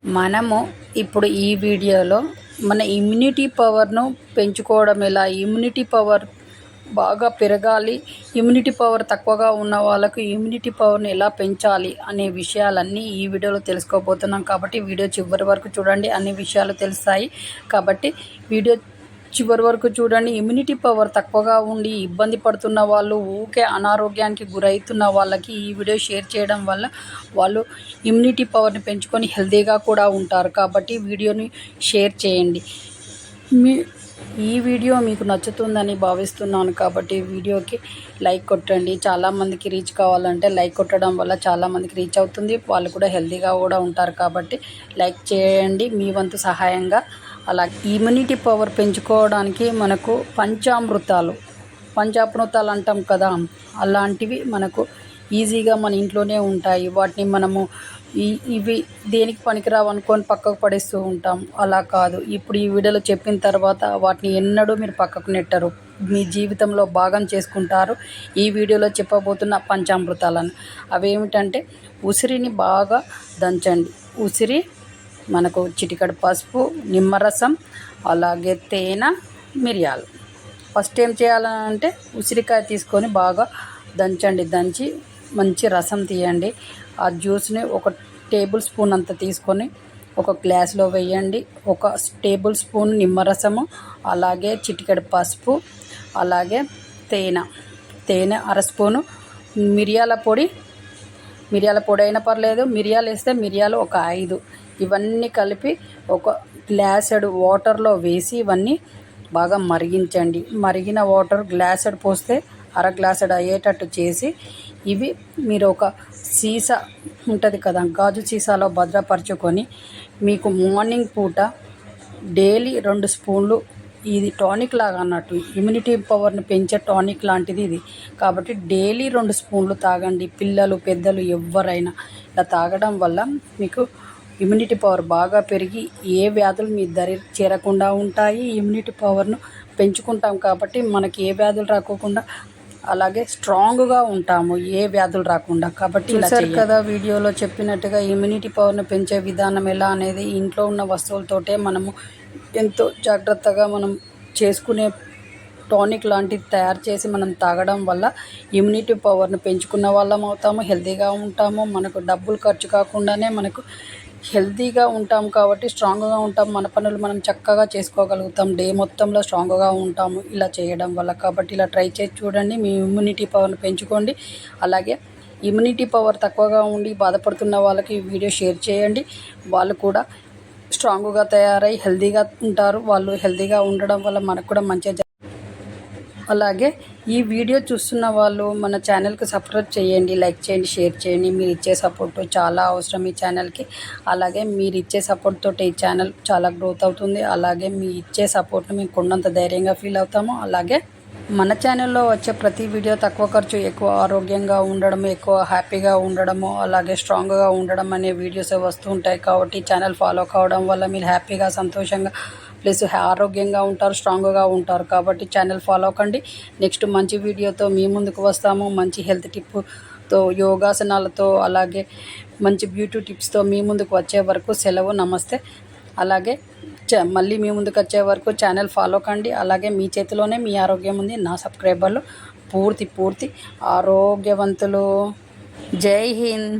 మనము ఇప్పుడు ఈ వీడియోలో మన ఇమ్యూనిటీ పవర్ను పెంచుకోవడం ఎలా, ఇమ్యూనిటీ పవర్ బాగా పెరగాలి, ఇమ్యూనిటీ పవర్ తక్కువగా ఉన్న వాళ్ళకు ఇమ్యూనిటీ పవర్ని ఎలా పెంచాలి అనే విషయాలన్నీ ఈ వీడియోలో తెలుసుకోబోతున్నాం. కాబట్టి వీడియో చివరి వరకు చూడండి, అన్ని విషయాలు తెలుస్తాయి. కాబట్టి వీడియో చివరి వరకు చూడండి. ఇమ్యూనిటీ పవర్ తక్కువగా ఉండి ఇబ్బంది పడుతున్న వాళ్ళు, ఊకే అనారోగ్యానికి గురవుతున్న వాళ్ళకి ఈ వీడియో షేర్ చేయడం వల్ల వాళ్ళు ఇమ్యూనిటీ పవర్ని పెంచుకొని హెల్తీగా కూడా ఉంటారు. కాబట్టి వీడియోని షేర్ చేయండి. ఈ వీడియో మీకు నచ్చుతుందని భావిస్తున్నాను. కాబట్టి వీడియోకి లైక్ కొట్టండి. చాలామందికి రీచ్ కావాలంటే లైక్ కొట్టడం వల్ల చాలామందికి రీచ్ అవుతుంది, వాళ్ళు కూడా హెల్తీగా కూడా ఉంటారు. కాబట్టి లైక్ చేయండి మీ వంతు సహాయంగా. అలా ఇమ్యూనిటీ పవర్ పెంచుకోవడానికి మనకు పంచామృతాలు అంటాం కదా, అలాంటివి మనకు ఈజీగా మన ఇంట్లోనే ఉంటాయి. వాటిని మనము ఇవి దేనికి పనికిరావు అనుకొని పక్కకు పడేస్తూ ఉంటాం. అలా కాదు, ఇప్పుడు ఈ వీడియోలో చెప్పిన తర్వాత వాటిని ఎన్నడూ మీరు పక్కకు నెట్టరు, మీ జీవితంలో భాగం చేసుకుంటారు. ఈ వీడియోలో చెప్పబోతున్న పంచామృతాలను అవేమిటంటే, ఉసిరిని బాగా దంచండి. ఉసిరి, మనకు చిటికెడు పసుపు, నిమ్మరసం, అలాగే తేనె, మిరియాలు. ఫస్ట్ ఏం చేయాలంటే ఉసిరికాయ తీసుకొని బాగా దంచండి. దంచి మంచి రసం తీయండి. ఆ జ్యూస్ని ఒక టేబుల్ స్పూన్ అంత తీసుకొని ఒక గ్లాస్లో వేయండి. ఒక టేబుల్ స్పూన్ నిమ్మరసము, అలాగే చిటికెడు పసుపు, అలాగే తేనె అర స్పూను, మిరియాల పొడి అయినా పర్లేదు, మిరియాలు వేస్తే మిరియాలు ఒక 5, ఇవన్నీ కలిపి ఒక గ్లాసెడు వాటర్లో వేసి ఇవన్నీ బాగా మరిగించండి. మరిగిన వాటర్ గ్లాసెడు పోస్తే అర గ్లాసెడు అయ్యేటట్టు చేసి, ఇవి మీరు ఒక సీసా ఉంటుంది కదా, గాజు సీసాలో భద్రపరచుకొని మీకు మార్నింగ్ పూట డైలీ 2 స్పూన్లు, ఇది టానిక్ లాగా అన్నట్టు, ఇమ్యూనిటీ పవర్ని పెంచే టానిక్ లాంటిది ఇది. కాబట్టి డైలీ 2 స్పూన్లు తాగండి. పిల్లలు, పెద్దలు ఎవరైనా ఇలా తాగడం వల్ల మీకు ఇమ్యూనిటీ పవర్ బాగా పెరిగి ఏ వ్యాధులు మీ దరి చేరకుండా ఉంటాయి. ఇమ్యూనిటీ పవర్ను పెంచుకుంటాం కాబట్టి మనకి ఏ వ్యాధులు రాకోకుండా, అలాగే స్ట్రాంగ్గా ఉంటాము, ఏ వ్యాధులు రాకుండా. కాబట్టి చూసారు కదా వీడియోలో చెప్పినట్టుగా ఇమ్యూనిటీ పవర్ను పెంచే విధానం ఎలా అనేది ఇంట్లో ఉన్న వస్తువులతోటే మనము ఎంతో జాగ్రత్తగా మనం చేసుకునే టానిక్ లాంటిది తయారు చేసి మనం తాగడం వల్ల ఇమ్యూనిటీ పవర్ను పెంచుకున్న వాళ్ళం అవుతాము, హెల్తీగా ఉంటాము. మనకు డబ్బులు ఖర్చు కాకుండానే మనకు హెల్తీగా ఉంటాం కాబట్టి స్ట్రాంగ్గా ఉంటాం. మన పనులు మనం చక్కగా చేసుకోగలుగుతాం, డే మొత్తంలో స్ట్రాంగ్గా ఉంటాము ఇలా చేయడం వల్ల. కాబట్టి ఇలా ట్రై చేసి చూడండి, మీ ఇమ్యూనిటీ పవర్ని పెంచుకోండి. అలాగే ఇమ్యూనిటీ పవర్ తక్కువగా ఉండి బాధపడుతున్న వాళ్ళకి ఈ వీడియో షేర్ చేయండి. వాళ్ళు కూడా స్ట్రాంగ్గా తయారై హెల్తీగా ఉంటారు. వాళ్ళు హెల్తీగా ఉండడం వల్ల మనకు కూడా మంచిగా. అలాగే ఈ వీడియో చూస్తున్న వాళ్ళు మన ఛానల్కి సబ్స్క్రైబ్ చేయండి, లైక్ చేయండి, షేర్ చేయండి. మీరు ఇచ్చే సపోర్ట్ చాలా అవసరం ఈ ఛానల్కి. అలాగే మీరు ఇచ్చే సపోర్ట్ తోటి ఈ ఛానల్ చాలా గ్రోత్ అవుతుంది. అలాగే మీ ఇచ్చే సపోర్ట్ని మేము కొండంత ధైర్యంగా ఫీల్ అవుతాము. అలాగే మన ఛానల్లో వచ్చే ప్రతి వీడియో తక్కువ ఖర్చు, ఎక్కువ ఆరోగ్యంగా ఉండడము, ఎక్కువ హ్యాపీగా ఉండడము, అలాగే స్ట్రాంగ్గా ఉండడం అనే వీడియోస్ వస్తూ ఉంటాయి. కాబట్టి ఛానల్ ఫాలో కావడం వల్ల మీరు హ్యాపీగా, సంతోషంగా, ప్లస్ ఆరోగ్యంగా ఉంటారు, స్ట్రాంగ్గా ఉంటారు. కాబట్టి ఛానల్ ఫాలో కండి. నెక్స్ట్ మంచి వీడియోతో మీ ముందుకు వస్తాము. మంచి హెల్త్ టిప్తో, యోగాసనాలతో, అలాగే మంచి బ్యూటీ టిప్స్తో మీ ముందుకు వచ్చే వరకు సెలవు. నమస్తే. అలాగే మళ్ళీ మీ ముందుకు వచ్చే వరకు ఛానల్ ఫాలో కండి. అలాగే మీ చేతిలోనే మీ ఆరోగ్యం ఉంది. నా సబ్స్క్రైబర్లు పూర్తి ఆరోగ్యవంతులు. జై హింద్.